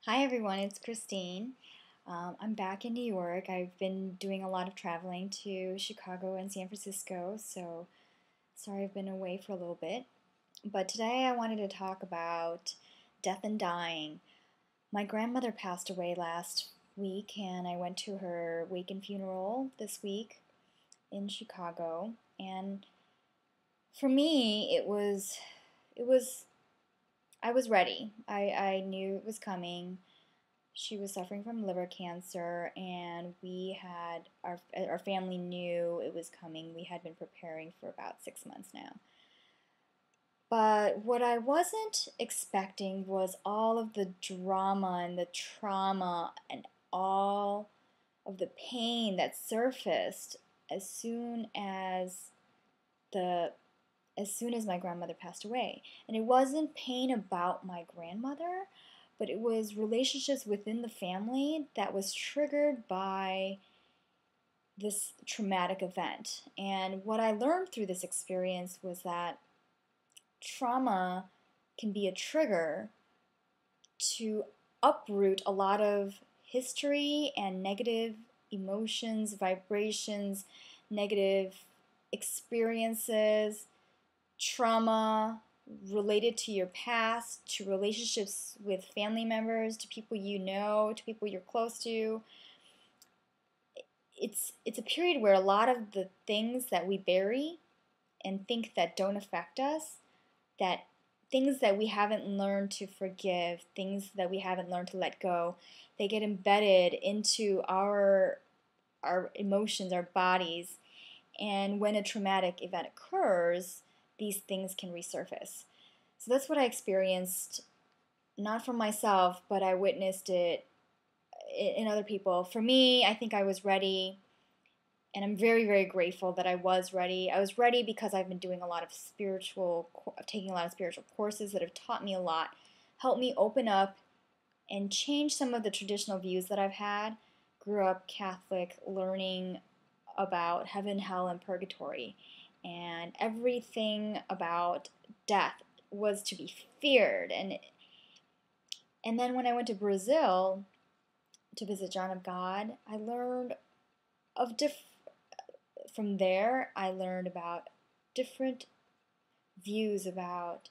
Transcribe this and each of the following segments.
Hi everyone, it's Christine. I'm back in New York. I've been doing a lot of traveling to Chicago and San Francisco, so sorry I've been away for a little bit. But today I wanted to talk about death and dying. My grandmother passed away last week, and I went to her wake and funeral this week in Chicago. And for me, I was ready. I knew it was coming. She was suffering from liver cancer, and we had our family knew it was coming. We had been preparing for about 6 months now. But what I wasn't expecting was all of the drama and the trauma and all of the pain that surfaced the as soon as my grandmother passed away. And it wasn't pain about my grandmother, but it was relationships within the family that was triggered by this traumatic event. And what I learned through this experience was that trauma can be a trigger to uproot a lot of history and negative emotions, vibrations, negative experiences, trauma related to your past, to relationships with family members, to people you know, to people you're close to. It's a period where a lot of the things that we bury and think that don't affect us, that things that we haven't learned to forgive, things that we haven't learned to let go, they get embedded into our emotions, our bodies. And when a traumatic event occurs, these things can resurface. So that's what I experienced, not from myself, but I witnessed it in other people. For me, I think I was ready, and I'm very, very grateful that I was ready. I was ready because I've been doing taking a lot of spiritual courses that have taught me a lot, helped me open up and change some of the traditional views that I've had. Grew up Catholic, learning about heaven, hell, and purgatory, and everything about death was to be feared. And then when I went to Brazil to visit John of God, I learned from there I learned about different views about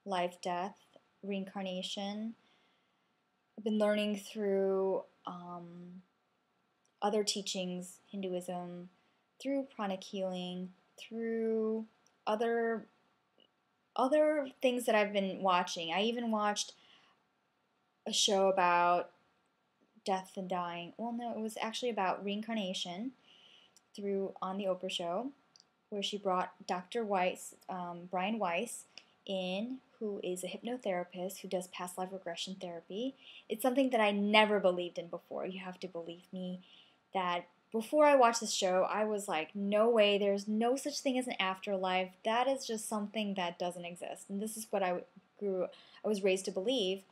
life, death, reincarnation. I've been learning through other teachings, Hinduism, through pranic healing, through other things that I've been watching. I even watched a show about death and dying. Well, no, it was actually about reincarnation through on the Oprah show, where she brought Dr. Weiss, Brian Weiss, in, who is a hypnotherapist who does past life regression therapy. It's something that I never believed in before. You have to believe me that before I watched this show, I was like, no way, there's no such thing as an afterlife. That is just something that doesn't exist. And this is what I was raised to believe.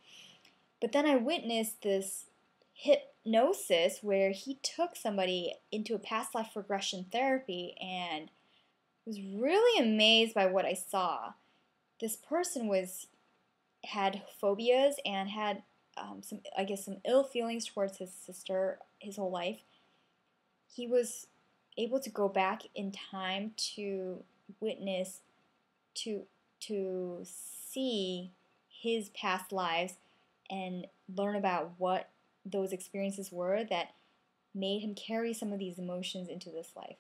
But then I witnessed this hypnosis where he took somebody into a past life regression therapy and was really amazed by what I saw. This person had phobias and had some ill feelings towards his sister his whole life. He was able to go back in time to witness, to see his past lives and learn about what those experiences were that made him carry some of these emotions into this life.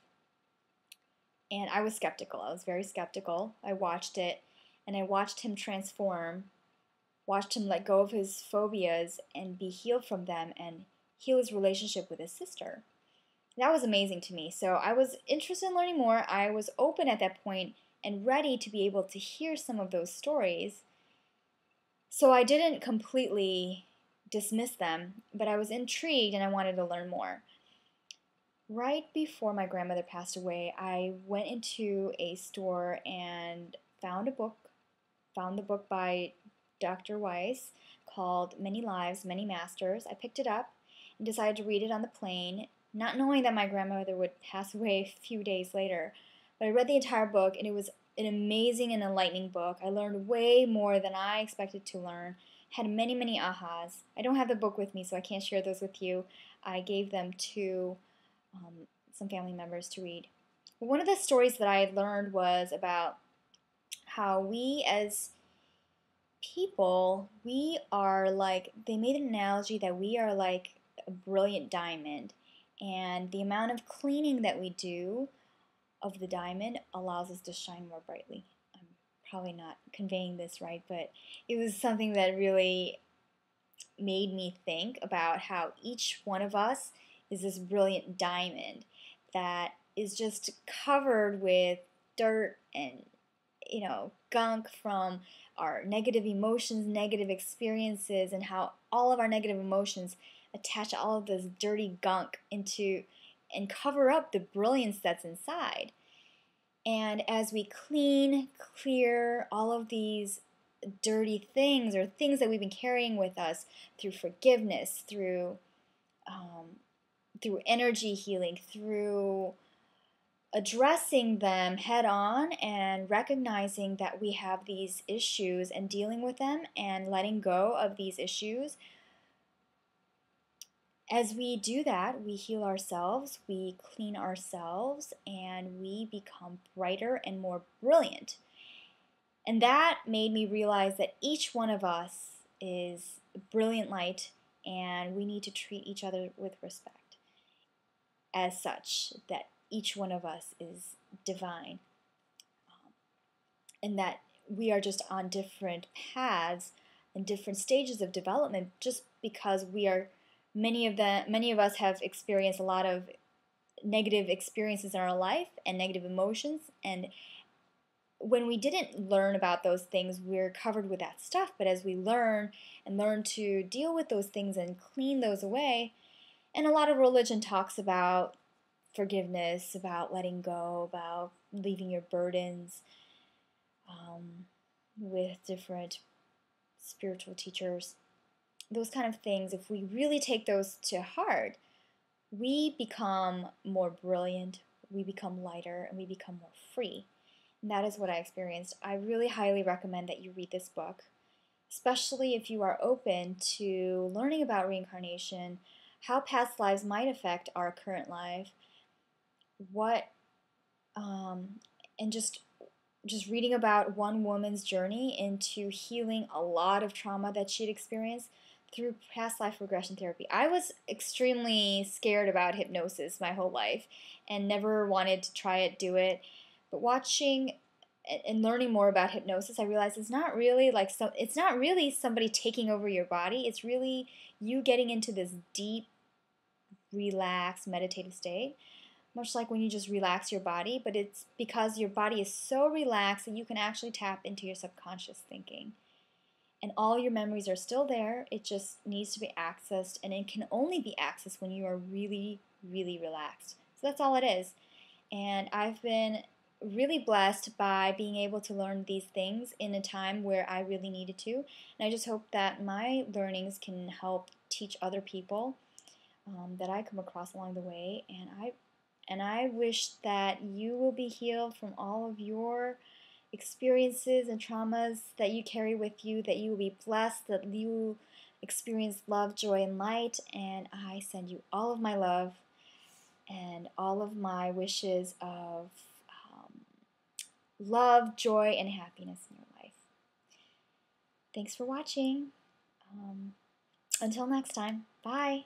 And I was skeptical. I was very skeptical. I watched it, and I watched him transform, watched him let go of his phobias and be healed from them and heal his relationship with his sister. That was amazing to me. So I was interested in learning more. I was open at that point and ready to be able to hear some of those stories. So I didn't completely dismiss them, but I was intrigued and I wanted to learn more. Right before my grandmother passed away, I went into a store and found the book by Dr. Weiss called Many Lives, Many Masters. I picked it up and decided to read it on the plane, not knowing that my grandmother would pass away a few days later. But I read the entire book, and it was an amazing and enlightening book. I learned way more than I expected to learn. had many, many ahas. I don't have the book with me, so I can't share those with you. I gave them to some family members to read. But one of the stories that I learned was about how we as people, we are like, they made an analogy that we are like a brilliant diamond, and the amount of cleaning that we do of the diamond allows us to shine more brightly. I'm probably not conveying this right, but it was something that really made me think about how each one of us is this brilliant diamond that is just covered with dirt and gunk from our negative emotions, negative experiences, and how all of our negative emotions attach all of this dirty gunk into and cover up the brilliance that's inside. And as we clear all of these dirty things or things that we've been carrying with us through forgiveness, through energy healing, through addressing them head on and recognizing that we have these issues and dealing with them and letting go of these issues. As we do that, we heal ourselves, we clean ourselves, and we become brighter and more brilliant. And that made me realize that each one of us is brilliant light, and we need to treat each other with respect as such, that each one of us is divine, and that we are just on different paths and different stages of development just because many of us have experienced a lot of negative experiences in our life and negative emotions, and when we didn't learn about those things, we're covered with that stuff. But as we learn to deal with those things and clean those away, and a lot of religion talks about forgiveness, about letting go, about leaving your burdens with different spiritual teachers. Those kind of things, if we really take those to heart, we become more brilliant, we become lighter, and we become more free. And that is what I experienced. I really highly recommend that you read this book, especially if you are open to learning about reincarnation, how past lives might affect our current life, and just reading about one woman's journey into healing a lot of trauma that she'd experienced through past life regression therapy. I was extremely scared about hypnosis my whole life and never wanted to try it, do it. But watching and learning more about hypnosis, I realized it's not really somebody taking over your body. It's really you getting into this deep, relaxed, meditative state. Much like when you just relax your body, but it's because your body is so relaxed that you can actually tap into your subconscious thinking. And all your memories are still there. It just needs to be accessed, and it can only be accessed when you are really, really relaxed. So that's all it is. And I've been really blessed by being able to learn these things in a time where I really needed to. And I just hope that my learnings can help teach other people that I come across along the way. And I wish that you will be healed from all of your experiences and traumas that you carry with you, that you will be blessed, that you will experience love, joy, and light. And I send you all of my love and all of my wishes of love, joy, and happiness in your life. Thanks for watching. Until next time, bye.